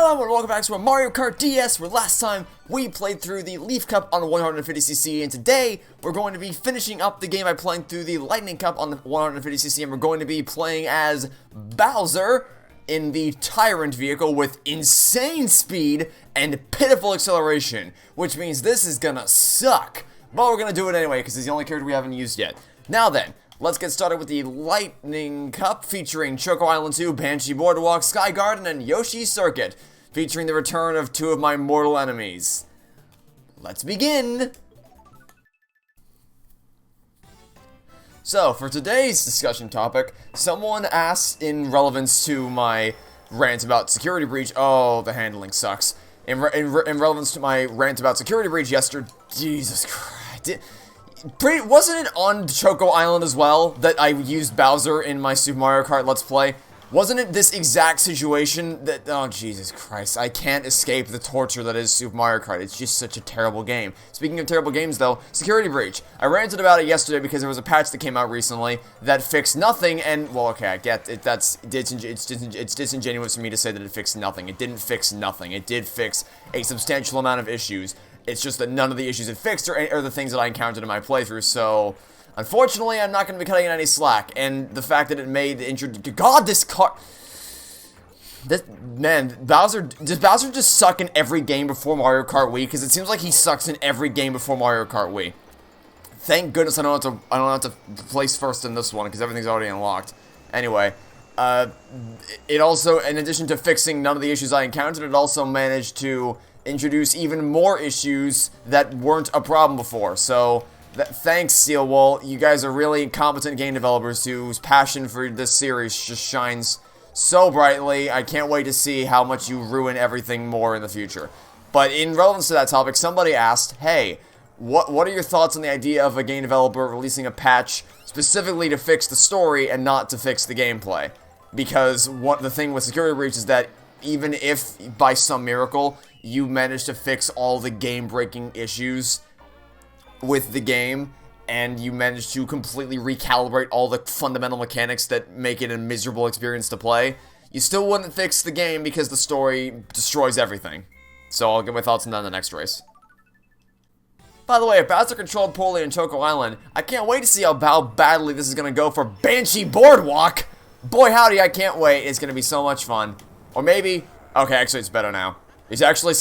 Hello and welcome back to a Mario Kart DS, where last time we played through the Leaf Cup on 150cc, and today we're going to be finishing up the game by playing through the Lightning Cup on the 150cc, and we're going to be playing as Bowser in the Tyrant vehicle with insane speed and pitiful acceleration, which means this is gonna suck, but we're gonna do it anyway because he's the only character we haven't used yet. Now then, let's get started with the Lightning Cup, featuring Choco Island 2, Banshee Boardwalk, Sky Garden, and Yoshi Circuit, featuring the return of two of my mortal enemies. Let's begin! So, for today's discussion topic, someone asked in relevance to my rant about security breach. Oh, the handling sucks. In relevance to my rant about security breach yesterday, Jesus Christ. Wasn't it on Choco Island as well that I used Bowser in my Super Mario Kart Let's Play? Wasn't it this exact situation that, oh Jesus Christ, I can't escape the torture that is Super Mario Kart. It's just such a terrible game. Speaking of terrible games though, security breach. I ranted about it yesterday because there was a patch that came out recently that fixed nothing, and, well, okay, I get it, it's disingenuous for me to say that it fixed nothing. It didn't fix nothing. It did fix a substantial amount of issues. It's just that none of the issues it fixed are the things that I encountered in my playthrough, so unfortunately, I'm not going to be cutting any slack, and the fact that it made the intro... God, this car... This... Man, does Bowser just suck in every game before Mario Kart Wii? Because it seems like he sucks in every game before Mario Kart Wii. Thank goodness I don't have to place first in this one, because everything's already unlocked. Anyway, it also, in addition to fixing none of the issues I encountered, it also managed to introduce even more issues that weren't a problem before, so... Thanks, Sealwall. You guys are really competent game developers whose passion for this series just shines so brightly. I can't wait to see how much you ruin everything more in the future. But in relevance to that topic, somebody asked, hey, what are your thoughts on the idea of a game developer releasing a patch specifically to fix the story and not to fix the gameplay? Because the thing with Security Breach is that even if, by some miracle, you manage to fix all the game-breaking issues with the game, and you manage to completely recalibrate all the fundamental mechanics that make it a miserable experience to play, you still wouldn't fix the game because the story destroys everything. So I'll get my thoughts on that in the next race. By the way, if Bowser controlled poorly in Choco Island, I can't wait to see how badly this is going to go for Banshee Boardwalk! Boy howdy, I can't wait. It's going to be so much fun. Or maybe... Okay, actually it's better now. It's actually...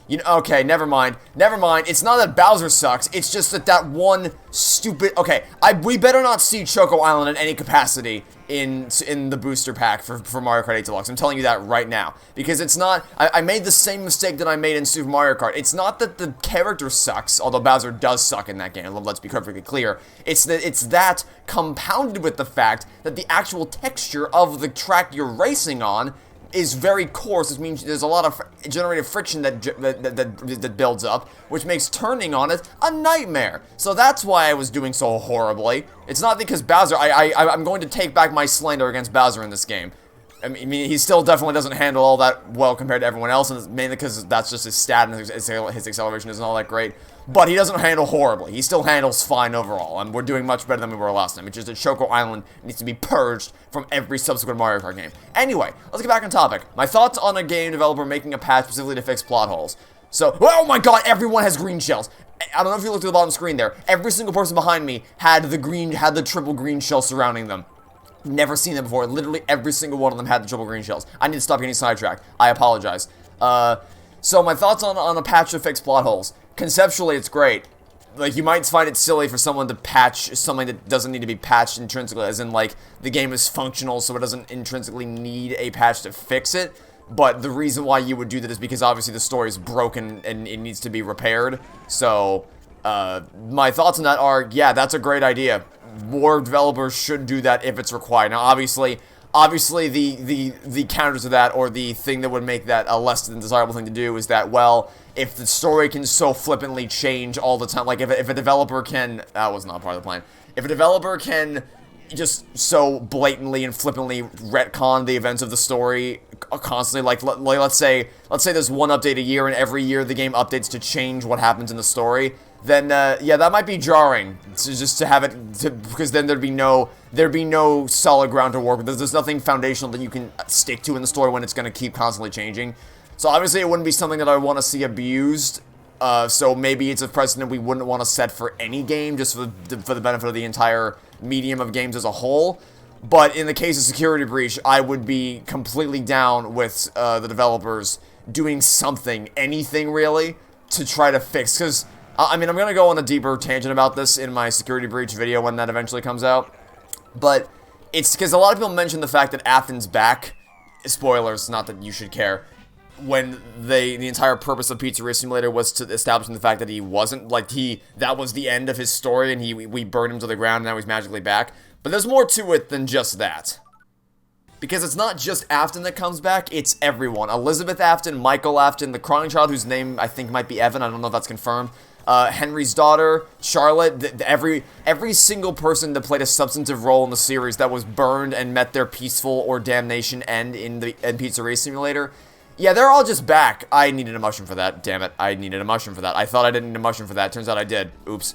You know, okay, never mind. Never mind. It's not that Bowser sucks. It's just that one stupid... Okay, we better not see Choco Island in any capacity in the booster pack for Mario Kart 8 Deluxe. I'm telling you that right now. Because it's not... I made the same mistake that I made in Super Mario Kart. It's not that the character sucks, although Bowser does suck in that game. Let's be perfectly clear. It's that compounded with the fact that the actual texture of the track you're racing on is very coarse, which means there's a lot of generated friction that builds up, which makes turning on it a nightmare. So that's why I was doing so horribly. It's not because Bowser, I'm going to take back my slander against Bowser in this game. I mean, he still definitely doesn't handle all that well compared to everyone else, and it's mainly because that's just his stat and his acceleration isn't all that great. But he doesn't handle horribly. He still handles fine overall, and we're doing much better than we were last time. It's just that Choco Island needs to be purged from every subsequent Mario Kart game. Anyway, let's get back on topic. My thoughts on a game developer making a patch specifically to fix plot holes. So, oh my god, everyone has green shells. I don't know if you looked at the bottom screen there. Every single person behind me had the triple green shell surrounding them. Never seen them before. Literally every single one of them had the triple green shells. I need to stop getting sidetracked. I apologize. So my thoughts on a patch to fix plot holes. Conceptually, it's great. Like, you might find it silly for someone to patch something that doesn't need to be patched intrinsically, as in, like, the game is functional, so it doesn't intrinsically need a patch to fix it. But the reason why you would do that is because, obviously, the story is broken and it needs to be repaired. So, my thoughts on that are, yeah, that's a great idea. More developers should do that if it's required. Now, obviously, the counter to that, or the thing that would make that a less than desirable thing to do, is that, well, if the story can so flippantly change all the time, like if a developer can, that was not part of the plan, if a developer can just so blatantly and flippantly retcon the events of the story constantly, like let's say there's one update a year, and every year the game updates to change what happens in the story, then yeah, that might be jarring. Just to have it, because then there'd be no solid ground to work with. There's nothing foundational that you can stick to in the story when it's going to keep constantly changing. So obviously it wouldn't be something that I want to see abused. So maybe it's a precedent we wouldn't want to set for any game, just for the benefit of the entire medium of games as a whole. But in the case of Security Breach, I would be completely down with the developers doing something, anything really, to try to fix. Because, I mean, I'm going to go on a deeper tangent about this in my Security Breach video when that eventually comes out. But it's because a lot of people mention the fact that Afton's back. Spoilers, not that you should care. When the entire purpose of Pizzeria Simulator was to establish the fact that he wasn't, like, that was the end of his story, and we burned him to the ground, and now he's magically back. But there's more to it than just that. Because it's not just Afton that comes back, it's everyone. Elizabeth Afton, Michael Afton, the crying child, whose name I think might be Evan, I don't know if that's confirmed, Henry's daughter, Charlotte, every single person that played a substantive role in the series that was burned and met their peaceful or damnation end in Pizzeria Simulator. Yeah, they're all just back. I needed a mushroom for that. Damn it. I needed a mushroom for that. I thought I didn't need a mushroom for that. Turns out I did. Oops.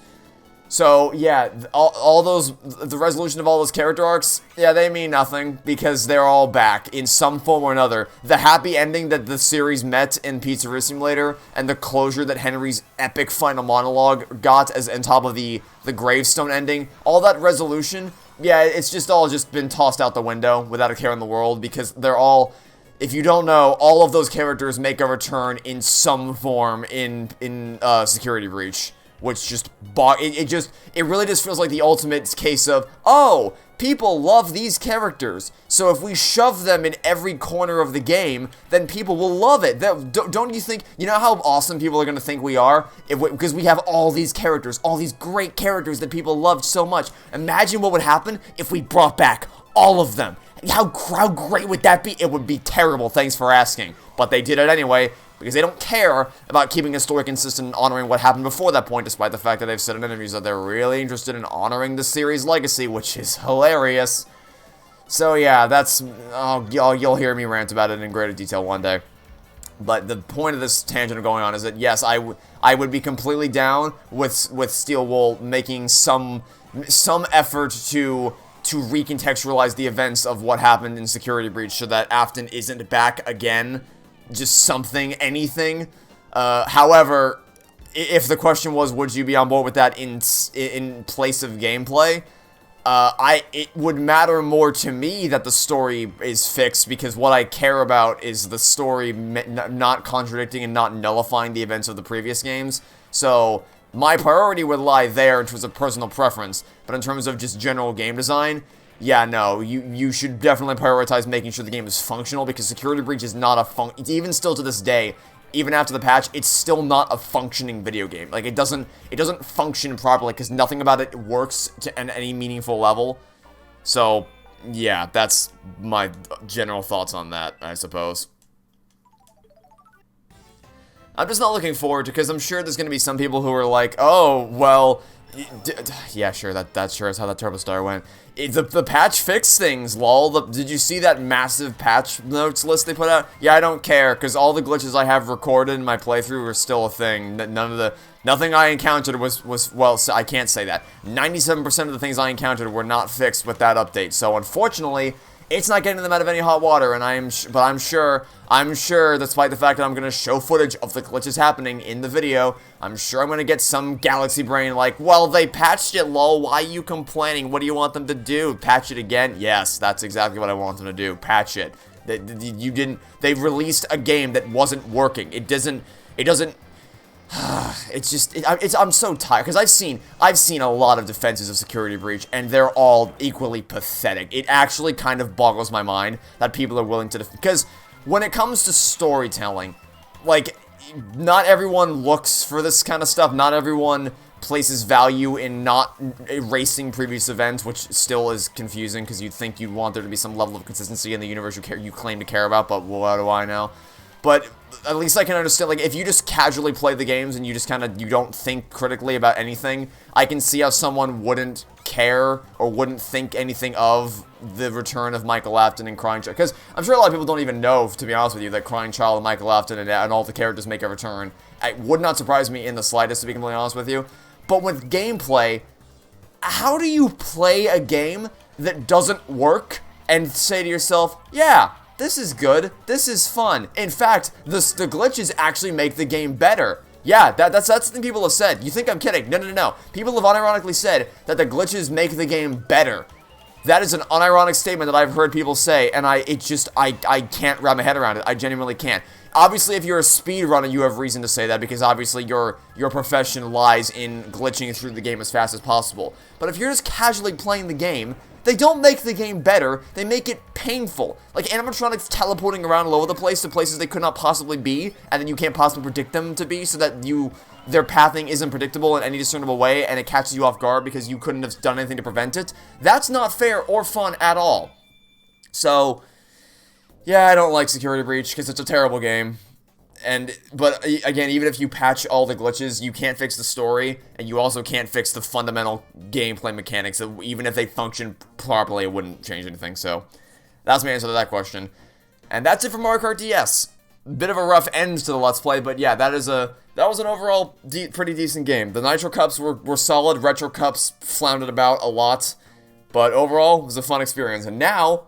So, yeah, all those, the resolution of all those character arcs, yeah, they mean nothing because they're all back in some form or another. The happy ending that the series met in Pizzeria Simulator and the closure that Henry's epic final monologue got as on top of the gravestone ending, all that resolution, yeah, it's just all been tossed out the window without a care in the world because they're all... If you don't know, all of those characters make a return in some form in Security Breach, which just it really just feels like the ultimate case of, oh, people love these characters, so if we shove them in every corner of the game, then people will love it. Don't you think, you know how awesome people are going to think we are? Because we have all these characters, all these great characters that people loved so much. Imagine what would happen if we brought back all of them. How great would that be? It would be terrible, thanks for asking. But they did it anyway, because they don't care about keeping a story consistent and honoring what happened before that point, despite the fact that they've said in interviews that they're really interested in honoring the series' legacy, which is hilarious. So yeah, that's... you'll hear me rant about it in greater detail one day. But the point of this tangent of going on is that, yes, I would be completely down with Steel Wool making some effort to recontextualize the events of what happened in Security Breach so that Afton isn't back again. Just something, anything. However, if the question was, would you be on board with that in place of gameplay? It would matter more to me that the story is fixed, because what I care about is the story not contradicting and not nullifying the events of the previous games. So my priority would lie there in terms of personal preference, but in terms of just general game design, yeah, no, you should definitely prioritize making sure the game is functional, because Security Breach is not even still to this day, even after the patch, it's still not a functioning video game. Like, it doesn't function properly, because nothing about it works to any meaningful level. So, yeah, that's my general thoughts on that, I suppose. I'm just not looking forward to, because I'm sure there's going to be some people who are like, oh, well, yeah, sure, that sure is how that Turbo Star went. The patch fixed things, lol. Did you see that massive patch notes list they put out? Yeah, I don't care, because all the glitches I have recorded in my playthrough are still a thing. Nothing I encountered was, well, I can't say that. 97% of the things I encountered were not fixed with that update, so unfortunately, it's not getting them out of any hot water, and I'm sure, despite the fact that I'm going to show footage of the glitches happening in the video, I'm sure I'm going to get some galaxy brain like, well, they patched it, lol, why are you complaining? What do you want them to do? Patch it again? Yes, that's exactly what I want them to do. Patch it. They released a game that wasn't working. It doesn't, I'm so tired, because I've seen a lot of defenses of Security Breach, and they're all equally pathetic. It actually kind of boggles my mind that people are willing to because when it comes to storytelling, like, not everyone looks for this kind of stuff, not everyone places value in not erasing previous events, which still is confusing, because you'd think you'd want there to be some level of consistency in the universe you claim to care about, but what do I know? But at least I can understand, like, if you just casually play the games and you just you don't think critically about anything, I can see how someone wouldn't care or wouldn't think anything of the return of Michael Afton and Crying Child. Because I'm sure a lot of people don't even know, to be honest with you, that Crying Child and Michael Afton and all the characters make a return. It would not surprise me in the slightest, to be completely honest with you. But with gameplay, how do you play a game that doesn't work and say to yourself, yeah, this is good. This is fun. In fact, the glitches actually make the game better. Yeah, that's the thing people have said. You think I'm kidding? No. People have unironically said that the glitches make the game better. That is an unironic statement that I've heard people say, and I can't wrap my head around it. I genuinely can't. Obviously, if you're a speedrunner, you have reason to say that, because obviously your profession lies in glitching through the game as fast as possible. But if you're just casually playing the game, they don't make the game better, they make it painful. Like animatronics teleporting around all over the place to places they could not possibly be, and then you can't possibly predict them to be, so that their pathing isn't predictable in any discernible way, and it catches you off guard because you couldn't have done anything to prevent it. That's not fair or fun at all. So, yeah, I don't like Security Breach, because it's a terrible game. But again, even if you patch all the glitches, you can't fix the story, and you also can't fix the fundamental gameplay mechanics. Even if they function properly, it wouldn't change anything. So, that's my answer to that question. And that's it for Mario Kart DS. Bit of a rough end to the Let's Play, but yeah, that was an overall pretty decent game. The Nitro Cups were solid, Retro Cups floundered about a lot, but overall, it was a fun experience. And now,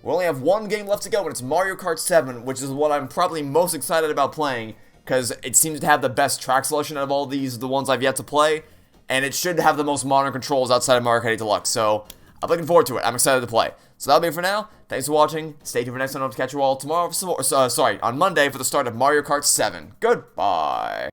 we only have one game left to go, and it's Mario Kart 7, which is what I'm probably most excited about playing, because it seems to have the best track selection out of all the ones I've yet to play, and it should have the most modern controls outside of Mario Kart 8 Deluxe, so I'm looking forward to it. I'm excited to play. So that'll be it for now. Thanks for watching. Stay tuned for next time. I'll catch you all tomorrow, on Monday, for the start of Mario Kart 7. Goodbye.